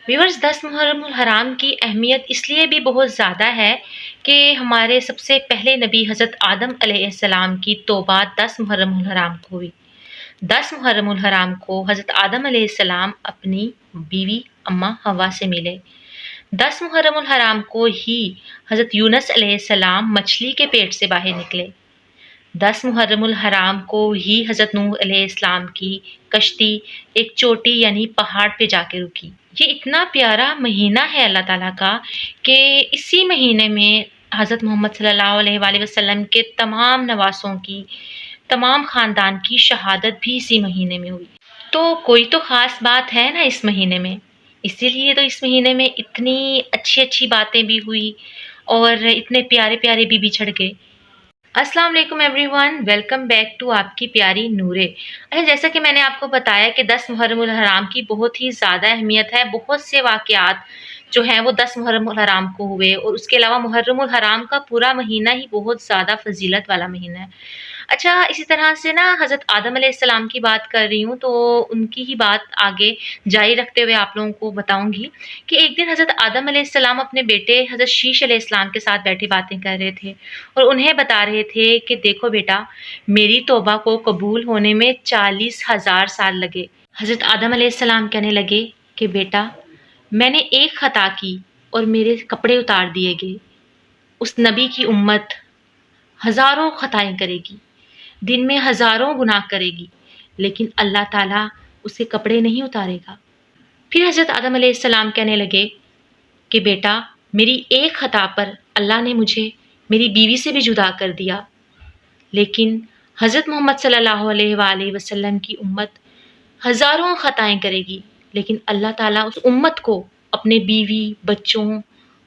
Viewers 10 Muharram उल हराम की अहमियत इसलिए भी बहुत ज़्यादा है कि हमारे सबसे पहले नबी हज़रत आदम अलैहिस्सलाम की तौबा 10 मुहर्रम उल हराम को हुई। 10 मुहर्रम उल हराम को हज़रत आदम अलैहिस्सलाम अपनी बीवी अम्मा हवा से मिले। 10 मुहर्रम उल हराम को ही हज़रत यूनुस अलैहिस्सलाम मछली के पेट से बाहर निकले। 10 मुहर्रम उल हराम को ही हज़रत नूह अलैहिस्सलाम की कश्ती एक चोटी यानी पहाड़ पे जाके रुकी। ये इतना प्यारा महीना है अल्लाह ताला का कि इसी महीने में हज़रत मोहम्मद सल्लल्लाहु अलैहि वसल्लम के तमाम नवासों की, तमाम ख़ानदान की शहादत भी इसी महीने में हुई। तो कोई तो ख़ास बात है ना इस महीने में, इसीलिए तो इस महीने में इतनी अच्छी-अच्छी बातें भी हुई और इतने प्यारे-प्यारे भी बिछड़ गए। अस्सलाम वालेकुम एवरीवन, वेलकम बैक टू आपकी प्यारी नूरे। अच्छा, जैसा कि मैंने आपको बताया कि 10 मुहर्रम उल हराम की बहुत ही ज़्यादा अहमियत है। बहुत से वाक़यात जो हैं वो 10 मुहर्रम उल हराम को हुए और उसके अलावा मुहर्रम उल हराम का पूरा महीना ही बहुत ज़्यादा फ़ज़ीलत वाला महीना है। अच्छा, इसी तरह से ना हज़रत आदम अलैहिस्सलाम की बात कर रही हूँ, तो उनकी ही बात आगे जारी रखते हुए आप लोगों को बताऊँगी कि एक दिन हज़रत आदम अलैहिस्सलाम अपने बेटे हज़रत शीश अलैहिस्सलाम के साथ बैठे बातें कर रहे थे और उन्हें बता रहे थे कि देखो बेटा, मेरी तौबा को कबूल होने में 40,000 साल लगे। हज़रत आदम अलैहिस्सलाम कहने लगे कि बेटा, मैंने एक ख़ता की और मेरे कपड़े उतार दिए गए। उस नबी की उम्मत हज़ारों ख़ताएँ करेगी, दिन में हज़ारों गुनाह करेगी, लेकिन अल्लाह ताला उसके कपड़े नहीं उतारेगा। फिर हज़रत आदम अलैहिस्सलाम कहने लगे कि बेटा, मेरी एक ख़ता पर अल्लाह ने मुझे मेरी बीवी से भी जुदा कर दिया, लेकिन हज़रत मोहम्मद सल्लल्लाहु अलैहि वसल्लम की उम्मत हज़ारों ख़ताएँ करेगी, लेकिन अल्लाह ताला उस उम्मत को अपने बीवी, बच्चों,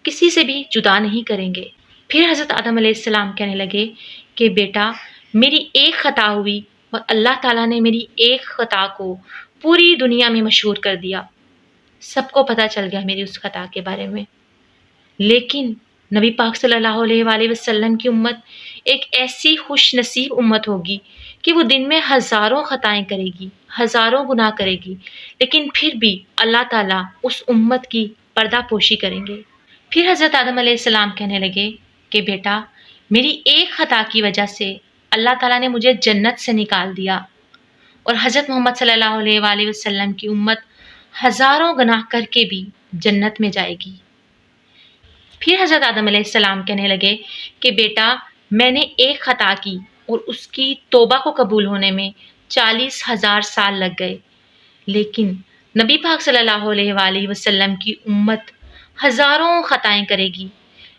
किसी से भी जुदा नहीं करेंगे। फिर हज़रत आदम अलैहिस्सलाम कहने लगे कि बेटा, मेरी एक ख़ता हुई और अल्लाह ताला ने मेरी एक ख़ता को पूरी दुनिया में मशहूर कर दिया। सबको पता चल गया मेरी उस ख़ता के बारे में। लेकिन नबी पाक सल्लल्लाहु अलैहि वसल्लम की उम्मत एक ऐसी खुशनसीब उम्मत होगी कि वो दिन में हज़ारों ख़ताएँ करेगी, हज़ारों गुनाह करेगी, लेकिन फिर भी अल्लाह ताला उस उम्मत की पर्दापोशी करेंगे। फिर हज़रत आदम अलैहिस्सलाम कहने लगे कि बेटा, मेरी एक ख़ता की वजह से अल्लाह ताला ने मुझे जन्नत से निकाल दिया और हज़रत मोहम्मद सल्लल्लाहु अलैहि वसल्लम की उम्मत हज़ारों गुनाह करके भी जन्नत में जाएगी। फिर हज़रत आदम अलैहिस्सलाम कहने लगे कि बेटा, मैंने एक ख़ता की और उसकी तौबा को कबूल होने में 40,000 साल लग गए, लेकिन नबी पाक सल्लल्लाहु अलैहि वसल्लम की उम्मत हज़ारों ख़ताएँ करेगी,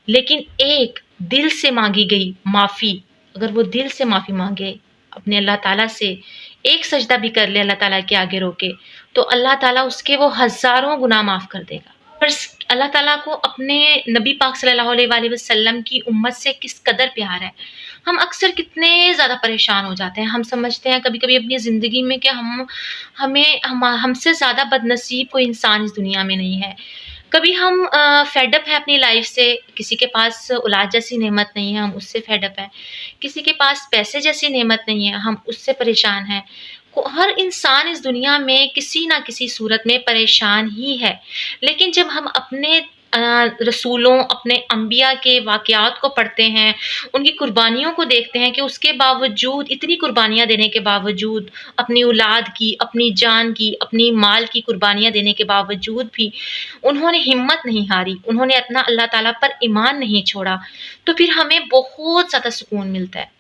लेकिन एक दिल से मांगी गई माफ़ी, अगर वो दिल से माफ़ी मांगे अपने अल्लाह ताला से, एक सजदा भी कर ले अल्लाह ताला के आगे रोके, तो अल्लाह ताला उसके वो हज़ारों गुनाह माफ़ कर देगा। पर अल्लाह ताला को अपने नबी पाक सल्लल्लाहु अलैहि वसल्लम की उम्मत से किस कदर प्यार है। हम अक्सर कितने ज़्यादा परेशान हो जाते हैं। हम समझते हैं कभी-कभी अपनी ज़िंदगी में कि हमसे ज़्यादा बदनसीब कोई इंसान इस दुनिया में नहीं है। कभी हम फेड अप हैं अपनी लाइफ से, किसी के पास औलाद जैसी नेमत नहीं है, हम उससे फेड अप हैं। किसी के पास पैसे जैसी नेमत नहीं है, हम उससे परेशान हैं। हर इंसान इस दुनिया में किसी ना किसी सूरत में परेशान ही है। लेकिन जब हम अपने रसूलों, अपने अंबिया के वाक़यात को पढ़ते हैं, उनकी कुर्बानियों को देखते हैं कि उसके बावजूद, इतनी कुर्बानियाँ देने के बावजूद, अपनी औलाद की, अपनी जान की, अपनी माल की कुर्बानियाँ देने के बावजूद भी उन्होंने हिम्मत नहीं हारी, उन्होंने अपना अल्लाह ताला पर ईमान नहीं छोड़ा, तो फिर हमें बहुत ज़्यादा सुकून मिलता है।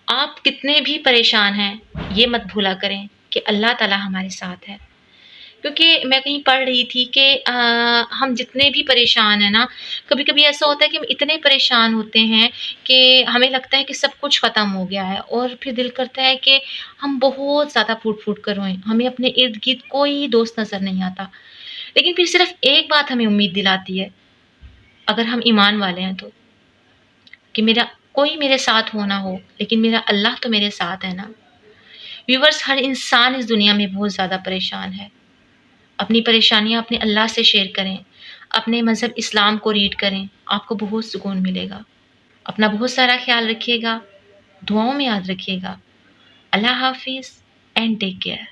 आप कितने भी परेशान हैं, ये मत भूला करें कि अल्लाह ताला हमारे साथ है। क्योंकि मैं कहीं पढ़ रही थी कि हम जितने भी परेशान हैं ना, कभी-कभी ऐसा होता है कि हम इतने परेशान होते हैं कि हमें लगता है कि सब कुछ ख़त्म हो गया है और फिर दिल करता है कि हम बहुत ज़्यादा फूट-फूट कर रोएँ। हमें अपने इर्द-गिर्द कोई दोस्त नज़र नहीं आता। लेकिन फिर सिर्फ़ एक बात हमें उम्मीद दिलाती है, अगर हम ईमान वाले हैं तो, कि मेरा कोई मेरे साथ हो ना हो, लेकिन मेरा अल्लाह तो मेरे साथ है ना। व्यूअर्स, हर इंसान इस दुनिया में बहुत ज़्यादा परेशान है। अपनी परेशानियाँ अपने अल्लाह से शेयर करें, अपने मज़हब इस्लाम को रीड करें, आपको बहुत सुकून मिलेगा। अपना बहुत सारा ख़्याल रखिएगा, दुआओं में याद रखिएगा। अल्लाह हाफ़िज़ एंड टेक केयर।